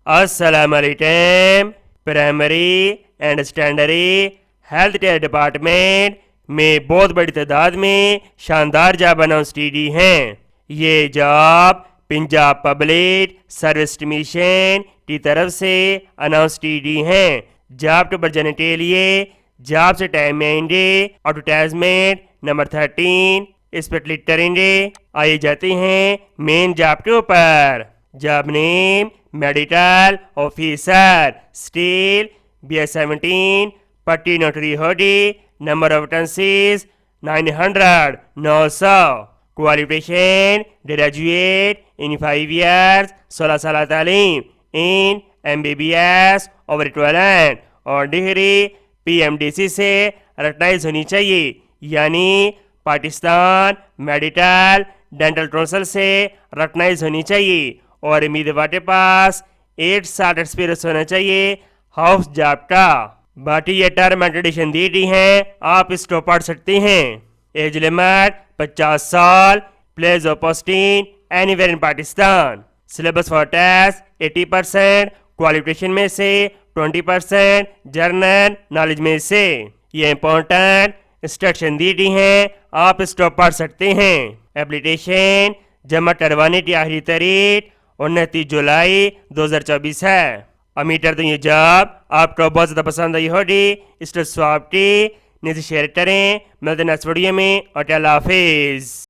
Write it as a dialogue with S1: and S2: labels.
S1: अस्सलामुअलैकुम। Primary and स्टैंडरी health care department में बहुत बड़ी तादाद में शानदार जॉब अनाउंस की हैं। ये job Punjab public service commission की तरफ से अनाउंस की हैं। जॉब के ऊपर जाने के लिए जॉब से टाइम में आएंगे। एडवर्टाइजमेंट नंबर 13 इस पर क्लिक करेंगे। आइए जाते हैं मेन जॉब के ऊपर। Job name medical officer steel BS17 पट्टी नोटरी होगी। Number of vacancies 900 qualification graduate in 5 years 16 साल तालीम इन MBBS और इक्विवेलेंट और डिग्री PMDC से रिकॉग्नाइज होनी चाहिए, यानी पाकिस्तान मेडिकल डेंटल काउंसिल से रिकॉग्नाइज होनी चाहिए। और उम्मीदवार के पास 8 साल एक्सपीरियंस होना चाहिए हाउस जॉब का। बाकी ये टर्म एंड कंडीशन दी गई हैं, आप इसको पढ़ सकते हैं। एज लिमिट 50 साल। Place of posting anywhere in Pakistan. Syllabus for test 80%, qualification में से 20%, जनरल नॉलेज में से। ये इंपॉर्टेंट इंस्ट्रक्शन दी गई हैं, आप इसको पढ़ सकते हैं। एप्लीकेशन जमा करवाने की आखिरी तारीख 29 जुलाई 2024 है। उम्मीद करते हैं ये जॉब आपको बहुत ज़्यादा पसंद आई होगी। इसको स्वाब की नीचे शेयर करें। मिलते हैं नेक्स्ट वीडियो में और अल्लाह हाफिज़।